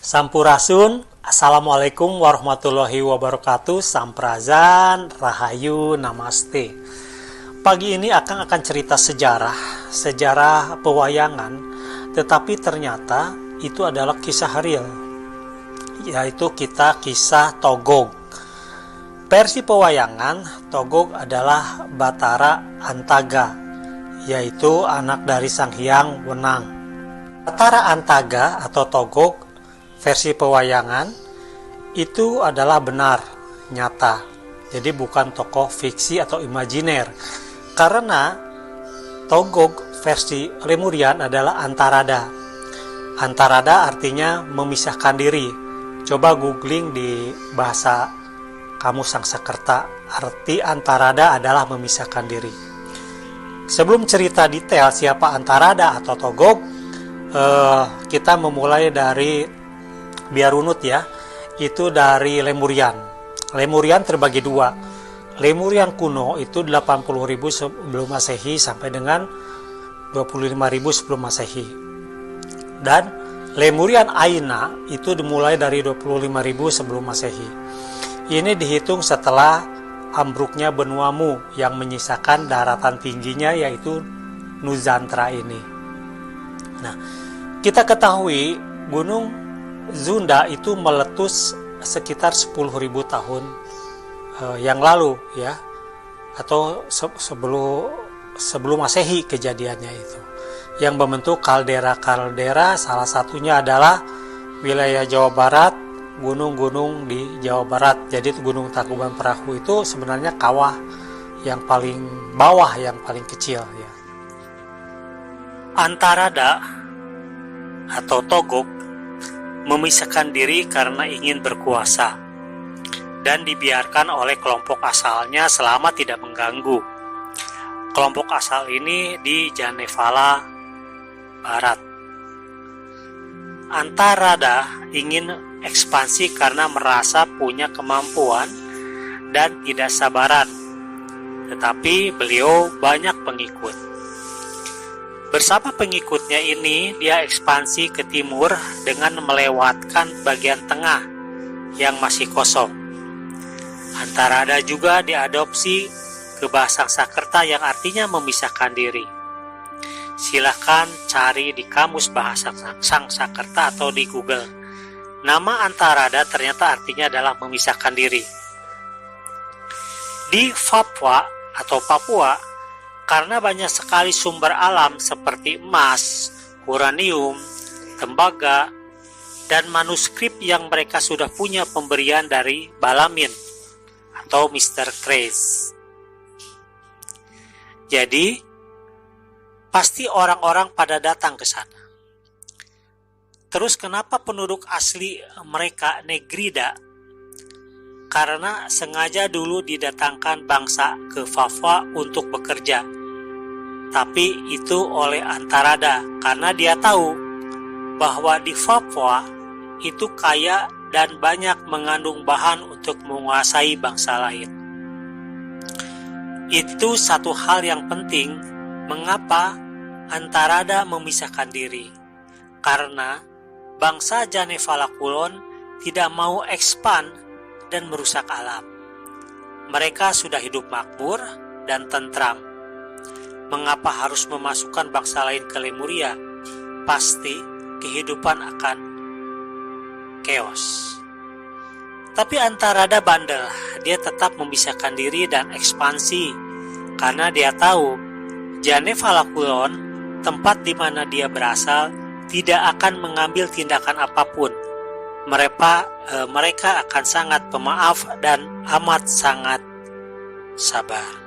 Sampurasun, Assalamualaikum warahmatullahi wabarakatuh, Samprazan, Rahayu, Namaste. Pagi ini akan cerita sejarah pewayangan, tetapi ternyata itu adalah kisah real, yaitu kisah Togog. Versi pewayangan, Togog adalah Batara Antaga, yaitu anak dari Sang Hyang Wenang. Batara Antaga atau Togog versi pewayangan itu adalah benar, nyata. Jadi bukan tokoh fiksi atau imajiner. Karena Togog versi Lemurian adalah Antarada. Antarada artinya memisahkan diri. Coba googling di bahasa Kamus Sangsakerta, arti Antarada adalah memisahkan diri. Sebelum cerita detail siapa Antarada atau Togog, kita memulai dari biar runut ya, itu dari Lemurian. Lemurian terbagi dua. Lemurian kuno itu 80.000 sebelum Masehi sampai dengan 25.000 sebelum Masehi. Dan Lemurian Aina itu dimulai dari 25.000 sebelum Masehi. Ini dihitung setelah ambruknya benua Mu yang menyisakan daratan tingginya, yaitu Nusantara ini. Nah, kita ketahui Gunung Zunda itu meletus sekitar 10.000 tahun yang lalu ya, atau sebelum Masehi kejadiannya itu, yang membentuk kaldera. Salah satunya adalah wilayah Jawa Barat, gunung-gunung di Jawa Barat. Jadi Gunung Tangkuban Perahu itu sebenarnya kawah yang paling bawah, yang paling kecil ya. Antarada atau Togog memisahkan diri karena ingin berkuasa dan dibiarkan oleh kelompok asalnya selama tidak mengganggu. Kelompok asal ini di Janevala Barat. Antarada ingin ekspansi karena merasa punya kemampuan dan tidak sabaran, tetapi beliau banyak pengikut. Bersama pengikutnya ini, dia ekspansi ke timur dengan melewatkan bagian tengah yang masih kosong. Antarada juga diadopsi ke bahasa Sakerta yang artinya memisahkan diri. Silahkan cari di kamus bahasa Sangsakerta atau di Google. Nama Antarada ternyata artinya adalah memisahkan diri. Di Papua, karena banyak sekali sumber alam seperti emas, uranium, tembaga, dan manuskrip yang mereka sudah punya pemberian dari Balamin atau Mr. Kress. Jadi, pasti orang-orang pada datang ke sana. Terus kenapa penduduk asli mereka Negrida? Karena sengaja dulu didatangkan bangsa ke Papua untuk bekerja. Tapi itu oleh Antarada karena dia tahu bahwa di Papua itu kaya dan banyak mengandung bahan untuk menguasai bangsa lain. Itu satu hal yang penting mengapa Antarada memisahkan diri. Karena bangsa Janevala Kulon tidak mau ekspan dan merusak alam. Mereka sudah hidup makmur dan tentram. Mengapa harus memasukkan bangsa lain ke Lemuria? Pasti kehidupan akan chaos. Tapi Antarada bandel, dia tetap memisahkan diri dan ekspansi karena dia tahu Janevala Kulon, tempat di mana dia berasal, tidak akan mengambil tindakan apapun. Mereka akan sangat pemaaf dan amat sangat sabar.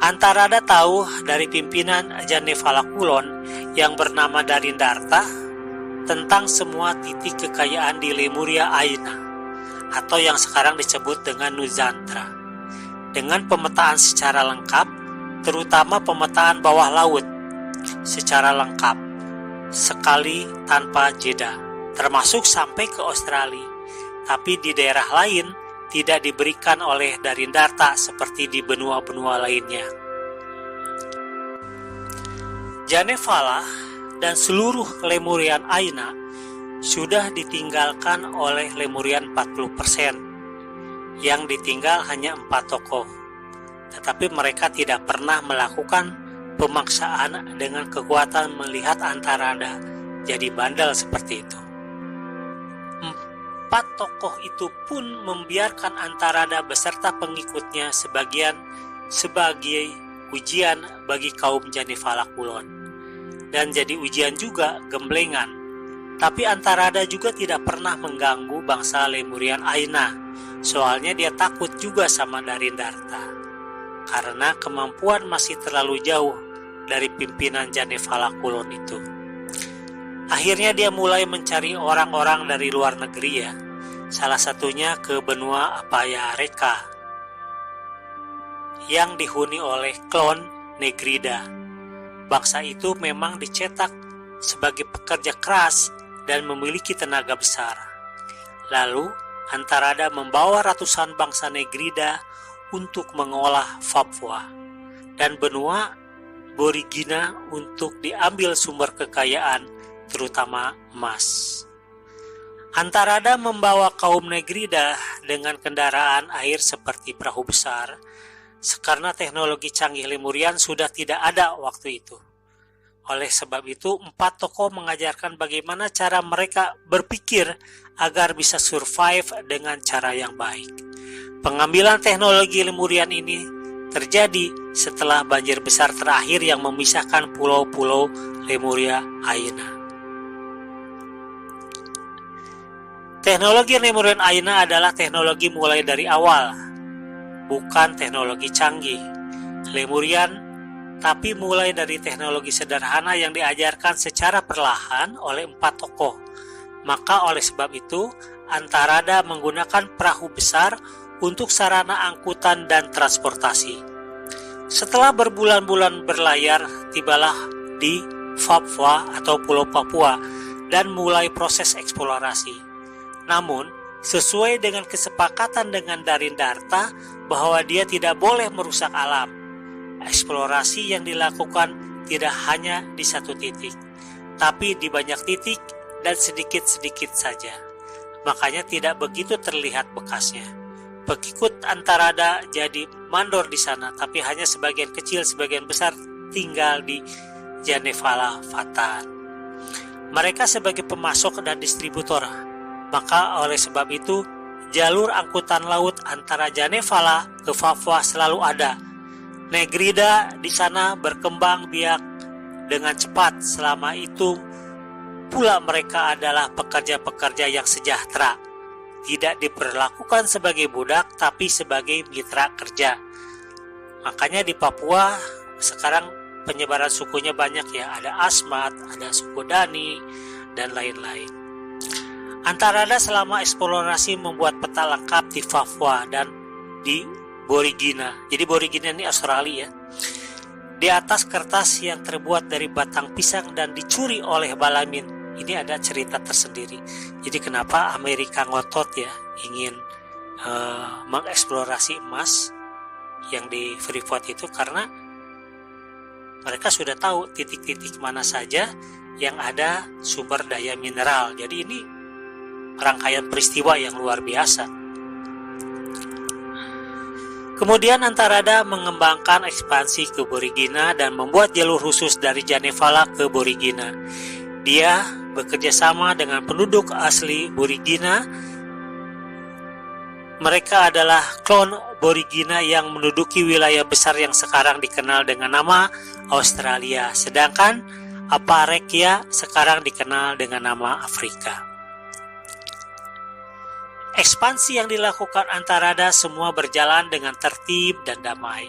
Antarada tahu dari pimpinan Janevala Kulon yang bernama Darindarta tentang semua titik kekayaan di Lemuria Aina atau yang sekarang disebut dengan Nusantara, dengan pemetaan secara lengkap, terutama pemetaan bawah laut secara lengkap, sekali tanpa jeda, termasuk sampai ke Australia. Tapi di daerah lain tidak diberikan oleh Darindarta seperti di benua-benua lainnya. Janevala dan seluruh Lemurian Aina sudah ditinggalkan oleh Lemurian 40%, yang ditinggal hanya 4 tokoh. Tetapi mereka tidak pernah melakukan pemaksaan dengan kekuatan melihat Antarada jadi bandel seperti itu. 4 tokoh itu pun membiarkan Antarada beserta pengikutnya sebagai ujian bagi kaum Janifala Kulon, dan jadi ujian juga gemblengan. Tapi Antarada juga tidak pernah mengganggu bangsa Lemurian Aina, soalnya dia takut juga sama Darindarta, karena kemampuan masih terlalu jauh dari pimpinan Janifala Kulon itu. Akhirnya dia mulai mencari orang-orang dari luar negeri ya, salah satunya ke benua Apaya Reka yang dihuni oleh klon Negrida. Bangsa itu memang dicetak sebagai pekerja keras dan memiliki tenaga besar. Lalu Antarada membawa ratusan bangsa Negrida untuk mengolah Papua dan benua Borigina untuk diambil sumber kekayaan, terutama emas. Antarada membawa kaum Negrida dengan kendaraan air seperti perahu besar, karena teknologi canggih Lemurian sudah tidak ada waktu itu. Oleh sebab itu, 4 tokoh mengajarkan bagaimana cara mereka berpikir agar bisa survive dengan cara yang baik. Pengambilan teknologi Lemurian ini terjadi setelah banjir besar terakhir yang memisahkan pulau-pulau Lemuria Aina. Teknologi Lemurian Aina adalah teknologi mulai dari awal, bukan teknologi canggih Lemurian, tapi mulai dari teknologi sederhana yang diajarkan secara perlahan oleh 4 tokoh. Maka oleh sebab itu, Antarada menggunakan perahu besar untuk sarana angkutan dan transportasi. Setelah berbulan-bulan berlayar, tibalah di Papua atau Pulau Papua dan mulai proses eksplorasi. Namun, sesuai dengan kesepakatan dengan Darindarta bahwa dia tidak boleh merusak alam, eksplorasi yang dilakukan tidak hanya di satu titik, tapi di banyak titik dan sedikit-sedikit saja. Makanya tidak begitu terlihat bekasnya. Pengikut Antarada jadi mandor di sana, tapi hanya sebagian kecil, sebagian besar tinggal di Janifala Fatan. Mereka sebagai pemasok dan distributor. Maka oleh sebab itu, jalur angkutan laut antara Janifala ke Papua selalu ada. Negrida di sana berkembang biak dengan cepat. Selama itu pula mereka adalah pekerja-pekerja yang sejahtera, tidak diperlakukan sebagai budak tapi sebagai mitra kerja. Makanya di Papua sekarang penyebaran sukunya banyak ya, ada Asmat, ada suku Dani, dan lain-lain. Antarada selama eksplorasi membuat peta lengkap di Papua dan di Borigina. Jadi Borigina ini Australia ya. Di atas kertas yang terbuat dari batang pisang dan dicuri oleh Balamin. Ini ada cerita tersendiri. Jadi kenapa Amerika ngotot ya ingin mengeksplorasi emas yang di Freeport itu, karena mereka sudah tahu titik-titik mana saja yang ada sumber daya mineral. Jadi ini rangkaian peristiwa yang luar biasa. Kemudian Antarada mengembangkan ekspansi ke Borigina dan membuat jalur khusus dari Janifala ke Borigina. Dia bekerja sama dengan penduduk asli Borigina. Mereka adalah klon Borigina yang menduduki wilayah besar yang sekarang dikenal dengan nama Australia, sedangkan Aparekia sekarang dikenal dengan nama Afrika. Ekspansi yang dilakukan Antarada semua berjalan dengan tertib dan damai,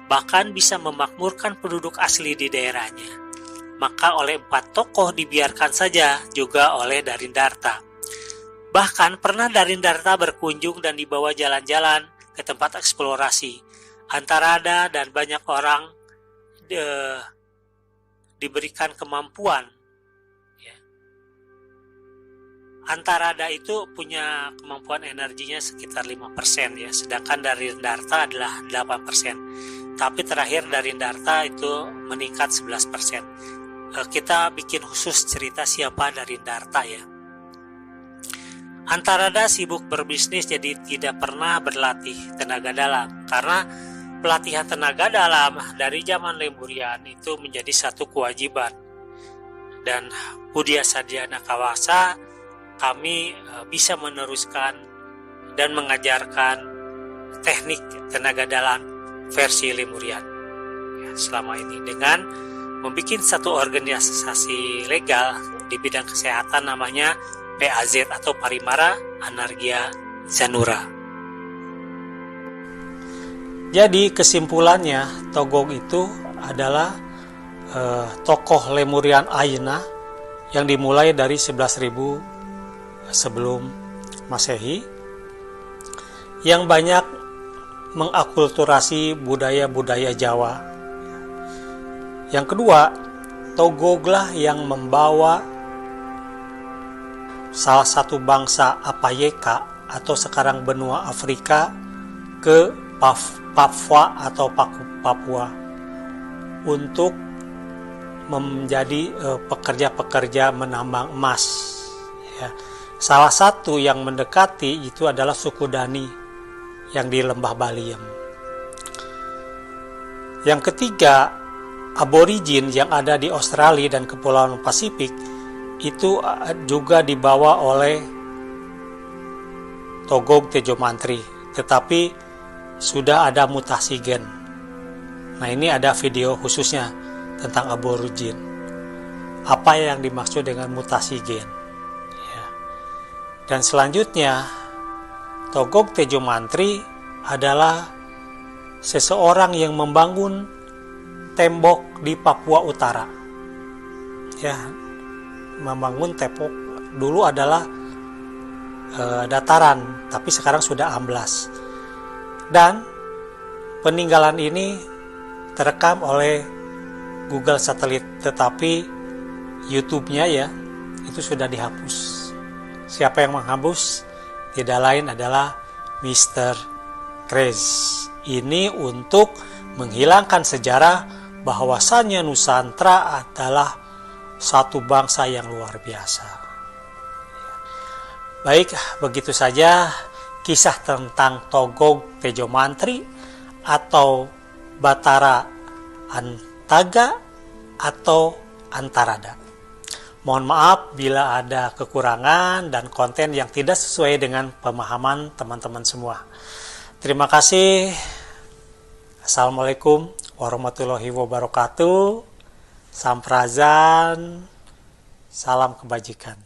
bahkan bisa memakmurkan penduduk asli di daerahnya. Maka oleh 4 tokoh dibiarkan saja juga oleh Darindarta. Bahkan pernah Darindarta berkunjung dan dibawa jalan-jalan ke tempat eksplorasi. Antarada dan banyak orang diberikan kemampuan. Antarada itu punya kemampuan energinya sekitar 5% ya, sedangkan Darindarta adalah 8%. Tapi terakhir Darindarta itu meningkat 11%. kita bikin khusus cerita siapa Darindarta ya. Antarada sibuk berbisnis jadi tidak pernah berlatih tenaga dalam, karena pelatihan tenaga dalam dari zaman Lemurian itu menjadi satu kewajiban. Dan Budia Sadyana Kawasa kami bisa meneruskan dan mengajarkan teknik tenaga dalam versi Lemurian ya, selama ini dengan membuat satu organisasi legal di bidang kesehatan namanya PAZ atau Parimara Anargya Zanura. Jadi kesimpulannya, Togog itu adalah tokoh Lemurian Aina yang dimulai dari 11.000 sebelum Masehi, yang banyak mengakulturasi budaya-budaya Jawa. Yang kedua, Togoglah yang membawa salah satu bangsa Apayeka atau sekarang benua Afrika ke Papua atau Papua untuk menjadi pekerja-pekerja menambang emas ya. Salah satu yang mendekati itu adalah suku Dani yang di Lembah Baliem. Yang ketiga, aborigin yang ada di Australia dan Kepulauan Pasifik itu juga dibawa oleh Togog Tejo Mantri, tetapi sudah ada mutasi gen. Nah, ini ada video khususnya tentang aborigin. Apa yang dimaksud dengan mutasi gen? Ya. Dan selanjutnya, Togog Tejo Mantri adalah seseorang yang membangun tembok di Papua Utara. Ya, membangun tembok dulu adalah dataran, tapi sekarang sudah amblas. Dan peninggalan ini terekam oleh Google Satelit, tetapi YouTube-nya ya itu sudah dihapus. Siapa yang menghapus? Tidak lain adalah Mr. Krez. Ini untuk menghilangkan sejarah bahwasannya Nusantara adalah satu bangsa yang luar biasa. Baik, begitu saja kisah tentang Togog Tejo Mantri atau Batara Antaga atau Antarada. Mohon maaf bila ada kekurangan dan konten yang tidak sesuai dengan pemahaman teman-teman semua. Terima kasih. Assalamualaikum warahmatullahi wabarakatuh. Samprazan, salam kebajikan.